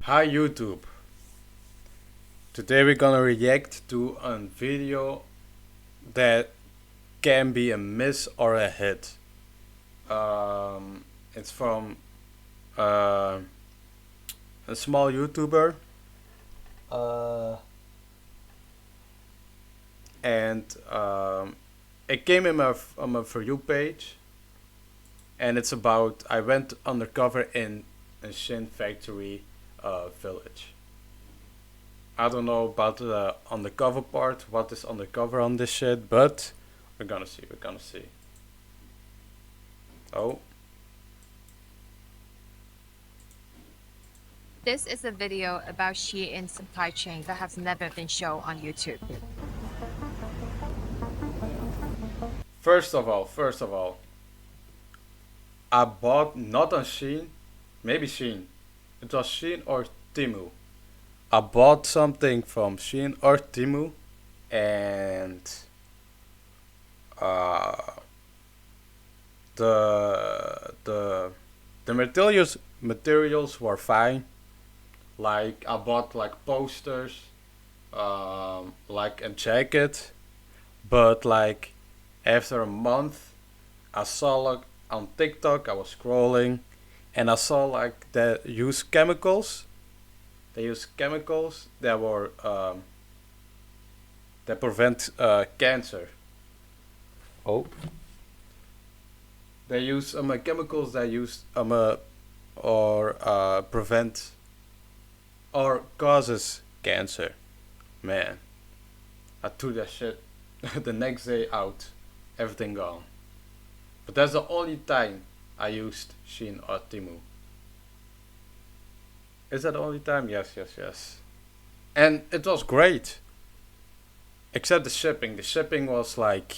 Hi YouTube. Today we're gonna react to a video that can be a miss or a hit. It's from uh, a small YouTuber, uh, and it came in on my For You page, and it's about I went undercover in a Shin factory village. I don't know about the undercover part, what is undercover on this shit, but we're gonna see, we're gonna see. Oh, This is a video about Shein supply chain that has never been shown on YouTube. first of all, I bought not on Shein, maybe Shein. It was Shein or Timu. I bought something from Shein or Timu, and uh, the the materials were fine. Like I bought like posters, like a jacket, but like after a month, I saw like on TikTok I was scrolling, and I saw like they use chemicals. They use chemicals that were that prevent cancer. Oh. They use chemicals that use or prevent or causes cancer. Man, I threw that shit the next day out. Everything gone. But that's the only time I used Shein or Timu. Is that the only time? Yes, yes, yes. And it was great. Except the shipping. The shipping was like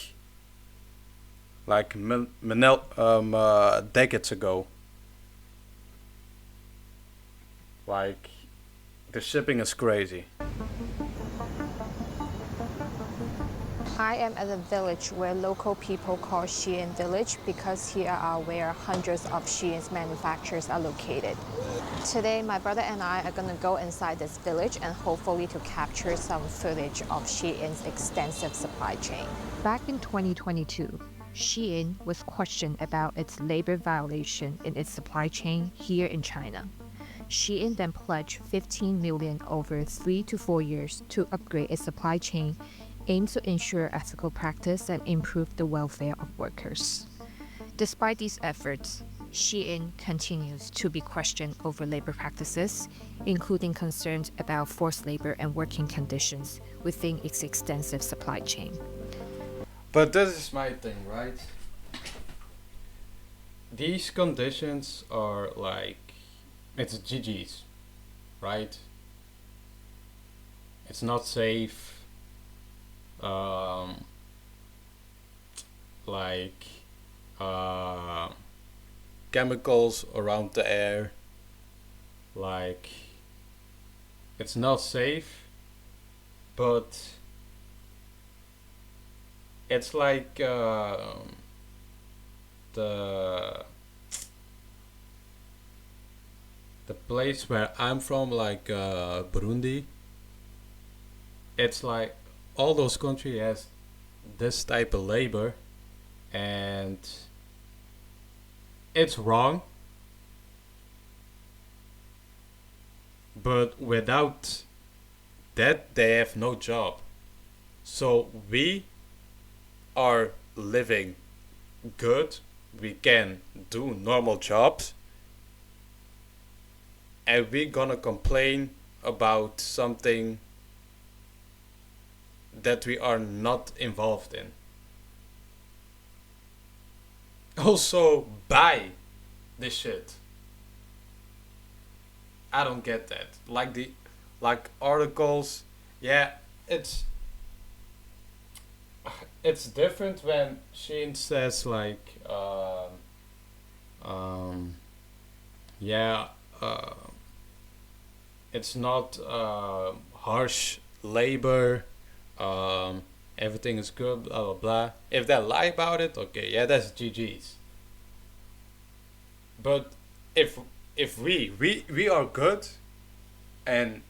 decades ago. Like the shipping is crazy. I am at a village where local people call Shein Village because here are where hundreds of Shein's manufacturers are located. Today, my brother and I are going to go inside this village and hopefully to capture some footage of Shein's extensive supply chain. Back in 2022, Shein was questioned about its labor violation in its supply chain here in China. Shein then pledged 15 million over 3 to 4 years to upgrade its supply chain, aimed to ensure ethical practice and improve the welfare of workers. Despite these efforts, Shein continues to be questioned over labor practices, including concerns about forced labor and working conditions within its extensive supply chain. But this is my thing, right? These conditions are like it's GG's, right? It's not safe. Um, like uh, chemicals around the air. Like it's not safe, but it's like the the place where I'm from, like Burundi. It's like all those countries has this type of labor, and it's wrong. But without that, they have no job. So we are living good. We can do normal jobs, and we gonna complain about something that we are not involved in. Also, buy this shit. I don't get that. Like articles, yeah, it's different when Sheen says like um yeah, it's not harsh labor. Um, Everything is good. Blah blah blah. If they lie about it, okay, yeah, that's GG's. But if we are good, And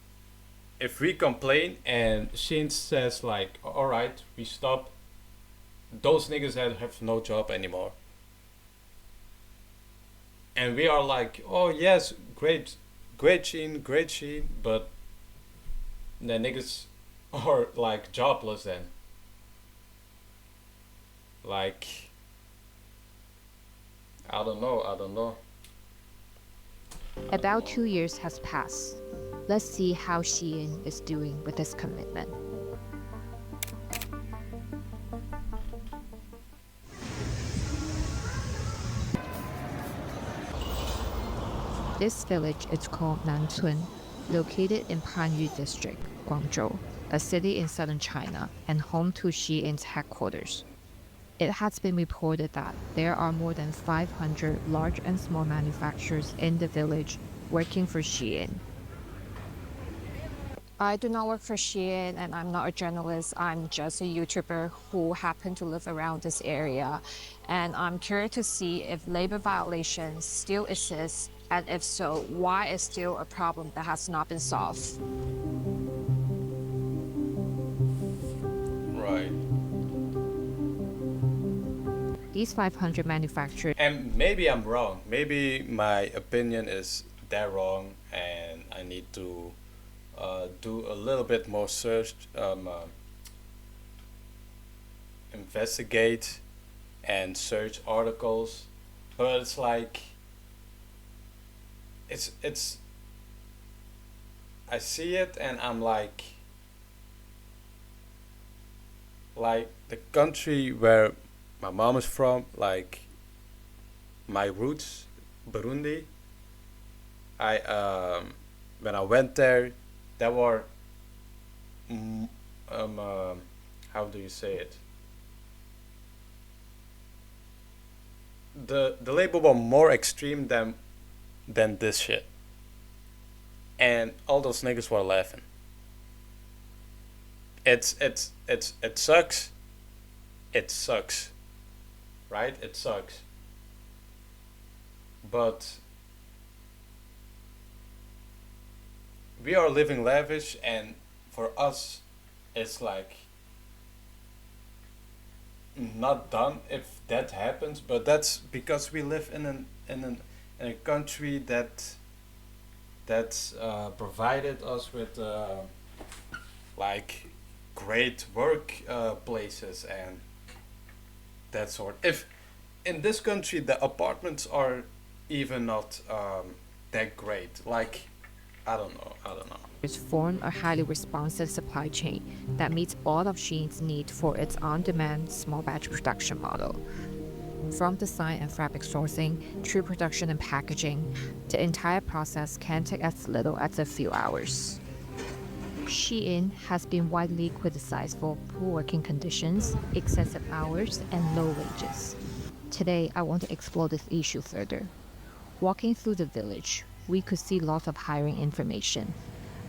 if we complain and Sheen says like, all right, we stop, those niggas have no job anymore. And we are like, oh yes, great, great Sheen, but the niggas are like jobless then. Like, I don't know. About 2 years has passed. Let's see how Shein is doing with this commitment. This village is called Nancun, located in Panyu District, Guangzhou, a city in southern China and home to Shein's headquarters. It has been reported that there are more than 500 large and small manufacturers in the village working for Shein. I do not work for Shein and I'm not a journalist. I'm just a YouTuber who happen to live around this area. And I'm curious to see if labor violations still exist, and if so, why is still a problem that has not been solved. Right. These 500 manufacturers And maybe I'm wrong. Maybe my opinion is that wrong, and I need to do a little bit more search, investigate, and search articles. But it's like it's I see it and I'm like the country where my mom is from, like my roots, Burundi. I when I went there, there were mm, um how do you say it? The label were more extreme than this shit, and all those niggas were laughing. It sucks. It sucks, right? It sucks. But we are living lavish, and for us, it's like not done if that happens. But that's because we live in a country that's provided us with like great work places and that sort. If in this country the apartments are even not that great, like I don't know. form a highly responsive supply chain that meets all of Shein's needs for its on-demand small batch production model. From design and fabric sourcing through production and packaging, the entire process can take as little as a few hours. Shein has been widely criticized for poor working conditions, excessive hours, and low wages. Today, I want to explore this issue further. Walking through the village, we could see lots of hiring information.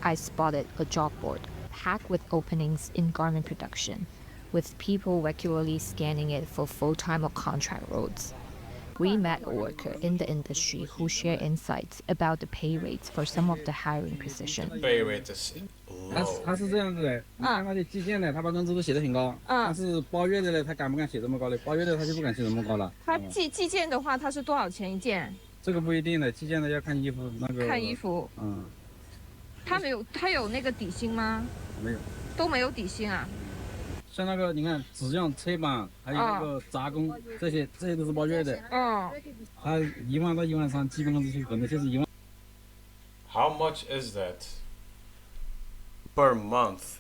I spotted a job board packed with openings in garment production, with people regularly scanning it for full-time or contract roles. We met a worker in the industry who shared insights about the pay rates for some of the hiring positions. Pay rate is 他 low. 他是这样子的，你看那些计件的，他把工资都写得很高，但是包月的呢，他敢不敢写这么高的？包月的他就不敢写这么高了。它寄件的话，它是多少钱一件？这个不一定的，计件的要看衣服那个。看衣服。它有那个底薪吗？没有，都没有底薪啊。像那个你看纸样、车板，还有那个杂工，这些都是包月的。他1万到1万3，基本工资就可能就是1万。How much is that per month?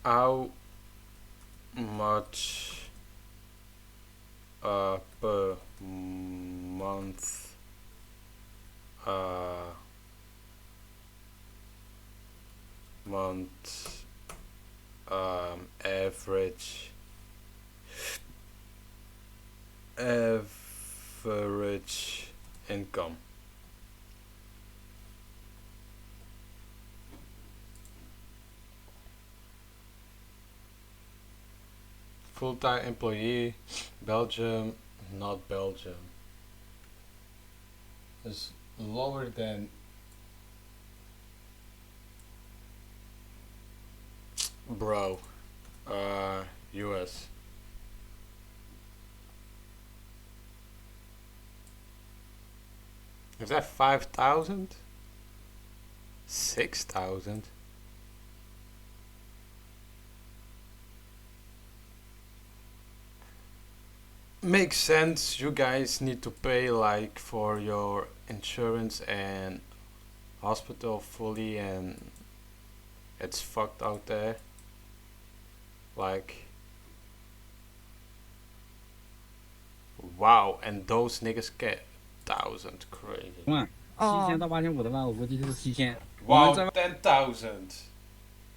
How much per month uh month average income? full-time employee, Belgium, not Belgium. Is lower than bro. US. Is that 5,000? 6,000? Makes sense. You guys need to pay like for your insurance and hospital fully, and it's fucked out there. Like, wow, and those niggas get 1,000, crazy. 7000到8500的话，我估计就是7000。我们 Wow, 在 10,000,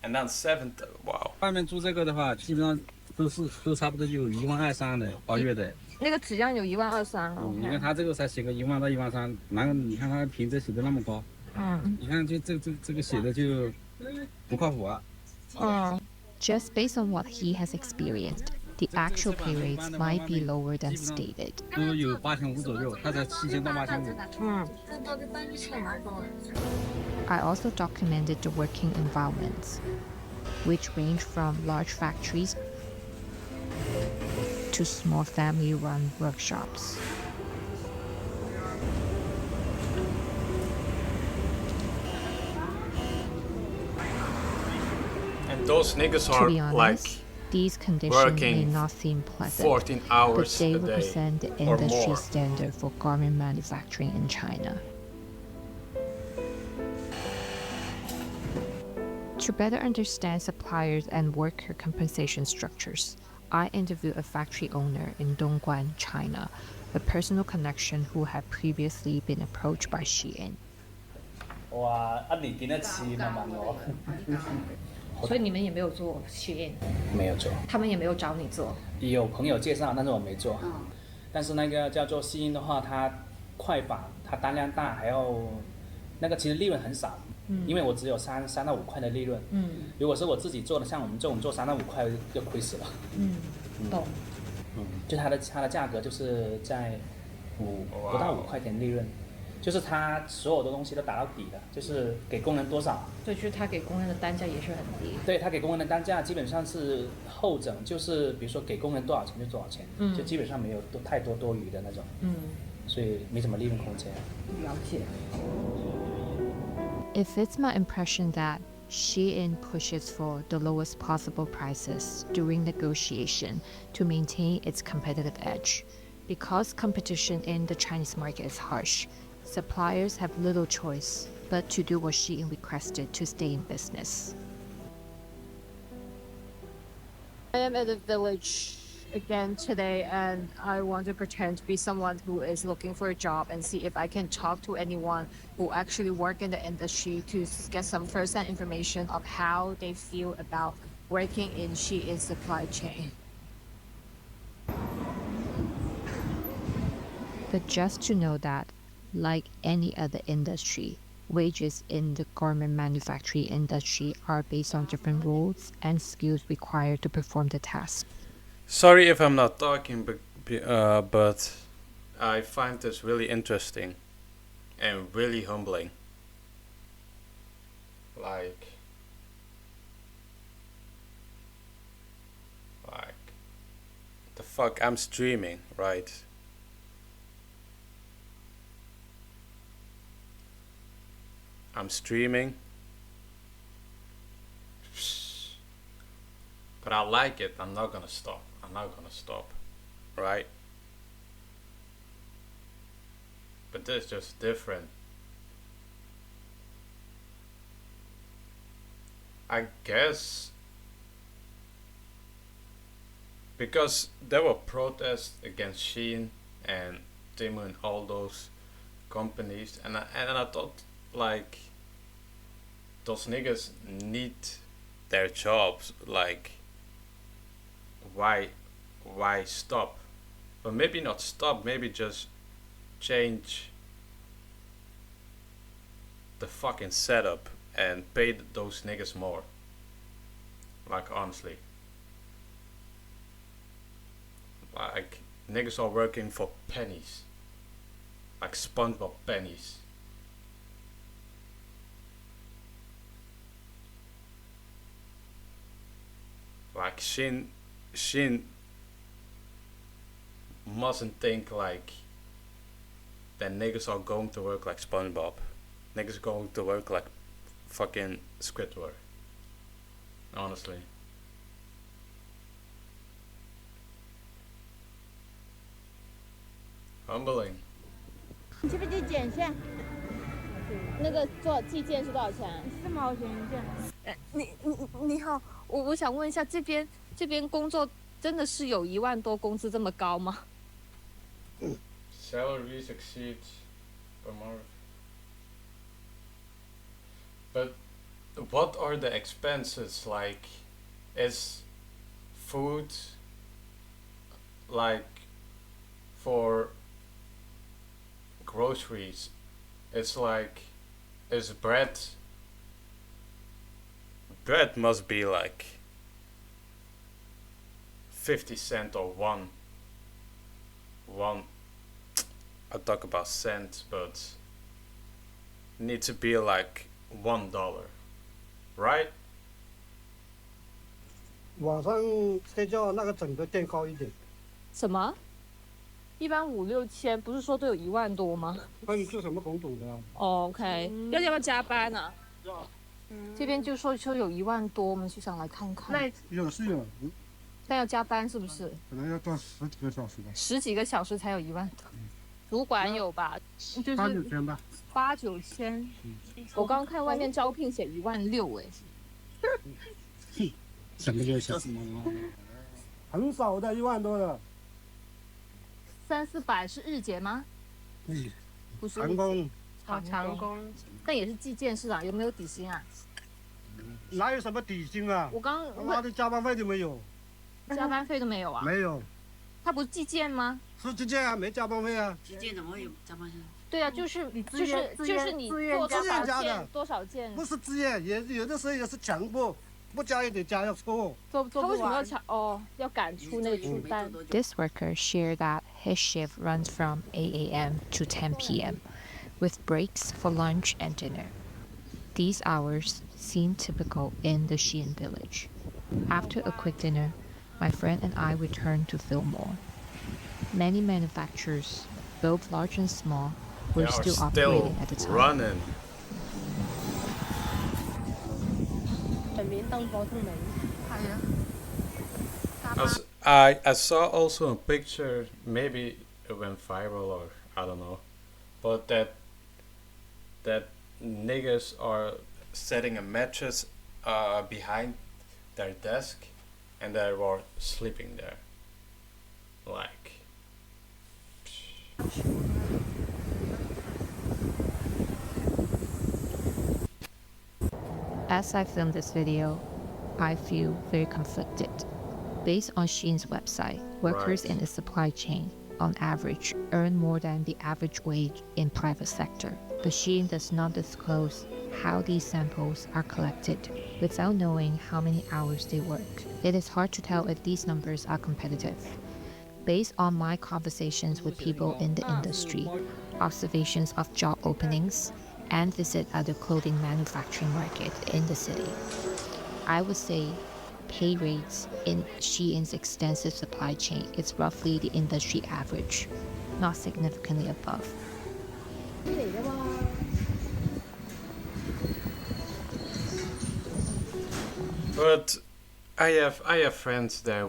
and then 7,000. Wow. 外面租这个的话，基本上都差不多就12300的包月的。那个纸样有12300。你看他这个才写个10000到13000，然后你看他评测写的那么高，你看就这个写的就不靠谱啊。Just based on what he has experienced, the actual pay rates might be lower than stated. 都有8500左右，他才7000到8500。I also documented the working environments, which range from large factories to small family-run workshops. And those niggas To are be honest, like these conditions may working not seem pleasant, 14 but hours they a day represent the or industry more. standard for garment manufacturing in China. To better understand suppliers and worker compensation structures, I interviewed a factory owner in Dongguan, China, a personal connection who had previously been approached by Shein. 哇，一年見一次咪問我，所以你们也没有做实验，沒有做，他们也没有找你做。有朋友介紹，但是我沒做。但是那個叫做西音的話，它快版，它單量大，還有那個其實利潤很少，因為我只有3到5塊的利潤。如果是我自己做的，像我們這種做3到5塊就虧死了。懂。就它的價格就是在不到5塊錢利潤。就是他所有的東西都打到底的，就是給工人多少，对，就是他给工人的单價也是很低。对他給工人的單價基本上是後整，就是比如說給工人多少錢就多少錢，就基本上沒有太多多餘的那種，所以沒什麼利潤空間。了解。If it's my impression that Shein pushes for the lowest possible prices during negotiation to maintain its competitive edge, because competition in the Chinese market is harsh, suppliers have little choice but to do what Shein requested to stay in business. I am at a village again today, and I want to pretend to be someone who is looking for a job and see if I can talk to anyone who actually work in the industry to get some first-hand information of how they feel about working in Shein's supply chain. But just to know that, like any other industry, wages in the garment manufacturing industry are based on different roles and skills required to perform the task. Sorry if I'm not talking, but I find this really interesting and really humbling. Like, the fuck, I'm streaming, right? I'm streaming, but I like it. I'm not gonna stop. Right? But this is just different. I guess because there were protests against Shein and Temu and all those companies, and I thought, like, those niggas need their jobs. Like, why stop? But maybe not stop, maybe just change the fucking setup and pay those niggas more. Like, honestly. Like niggas are working for pennies, like SpongeBob pennies. Like Shin mustn't think like that niggas are going to work like SpongeBob. Niggas going to work like fucking Squidward. Honestly. Humbling. 你去不去检线？那个做计件是多少钱？4毛钱一件。你好，我想问一下，这边工作真的是有1万多工资这么高吗？ Salaries exceed per month. But what are the expenses like? Is food like for groceries? It's like is bread must be like 50 cent or one I talk about cents, but need to be like $1, right? 晚上睡觉那个整个垫高一点，什么？一般5、6千，不是说都有1万多吗？看你做什么工种的啊？哦 OK，要不要加班啊？这边就说有1万多，我们就想来看看。那有是有，但要加班是不是？可能要赚10几个小时吧。10几个小时才有1万多。主管有吧？就是8、9千吧。8、9千。我刚看外面招聘写16000哎。什么就小时？很少的，1万多的。3、400是日结吗？不是。长工。长工。但也是计件是吧？有没有底薪啊？哪有什么底薪啊？我刚他妈的加班费都没有。加班费都没有啊？没有。他不是计件吗？是计件啊，没加班费啊。计件怎么会有加班费？对啊，就是你做多少件？不是自愿，也有的时候也是强迫，不加也得加，要凑。他为什么要要赶出那个出单 This worker shared that his shift runs from 8 a.m. to 10 p.m., with breaks for lunch and dinner. These hours seem typical in the Shein village. After a quick dinner, my friend and I returned to film more. Many manufacturers, both large and small, were They are still still operating at the time. running. 整面燈火通明。係啊。I saw also a picture, maybe it went viral or I don't know, but that niggas are setting a mattress behind their desk and they were sleeping there. Like As I film this video, I feel very conflicted. Based on Shein's website, workers in the supply chain, on average, earn more than the average wage in private sector. But Shein does not disclose how these samples are collected without knowing how many hours they work. It is hard to tell if these numbers are competitive. Based on my conversations with people in the industry, observations of job openings, and visit at the clothing manufacturing market in the city, I would say pay rates in Shein's extensive supply chain is roughly the industry average, not significantly above. But I have friends that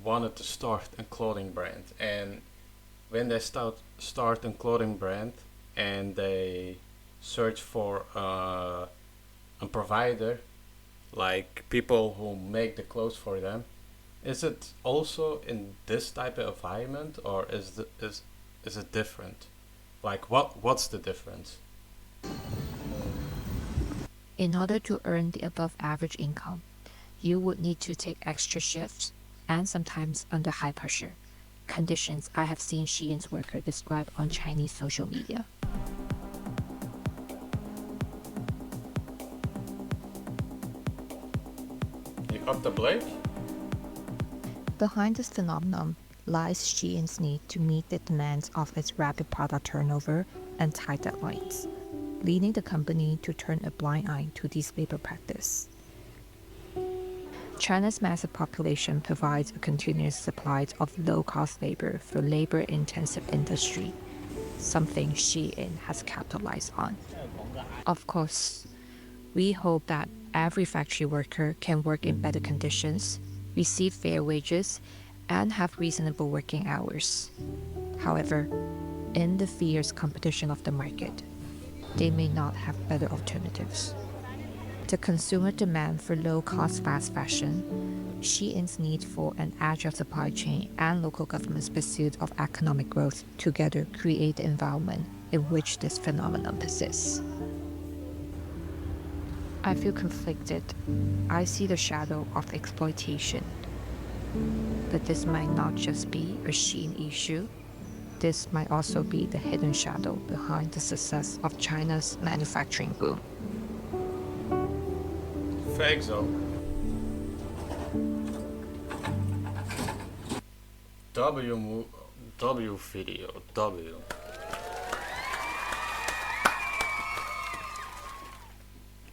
wanted to start a clothing brand, and when they start a clothing brand and they search for a provider, like people who make the clothes for them, is it also in this type of environment, or is it different? Like what's the difference? In order to earn the above average income, you would need to take extra shifts and sometimes under high pressure, conditions I have seen Shein's worker describe on Chinese social media. You up the blade? Behind this phenomenon lies Shein's need to meet the demands of its rapid product turnover and tight deadlines, leading the company to turn a blind eye to this labor practice. China's massive population provides a continuous supply of low-cost labor for labor-intensive industry, something Shein has capitalized on. Of course, we hope that every factory worker can work in better conditions, receive fair wages, and have reasonable working hours. However, in the fierce competition of the market, they may not have better alternatives. The consumer demand for low-cost fast fashion, Shein's need for an agile supply chain, and local government's pursuit of economic growth together create the environment in which this phenomenon persists. I feel conflicted. I see the shadow of exploitation. But this might not just be a Shein issue. This might also be the hidden shadow behind the success of China's manufacturing boom. Fake though. W video W.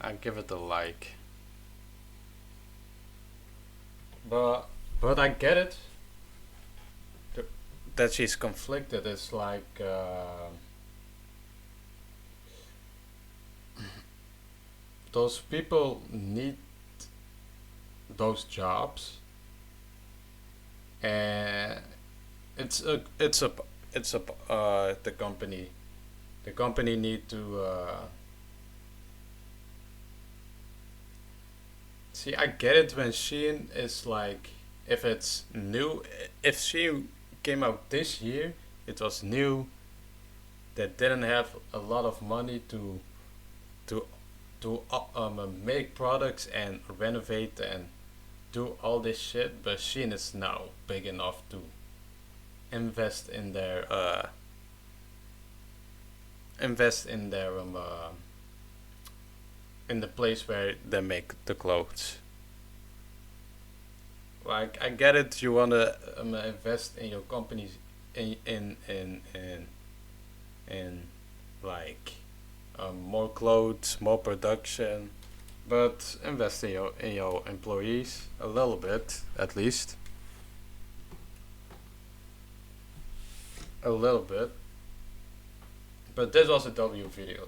I give it a like. But I get it. That she's conflicted is like those people need those jobs, and it's a the company need to see. I get it when Shein is like, if it's new, if Shein came out this year, it was new, that didn't have a lot of money to make products and renovate and do all this shit, but Shein is now big enough to invest in their in the place where they make the clothes. Like, I get it, you wanna invest in your companies, in like more clothes, more production, but invest in your employees a little bit, at least a little bit. But this was a W video.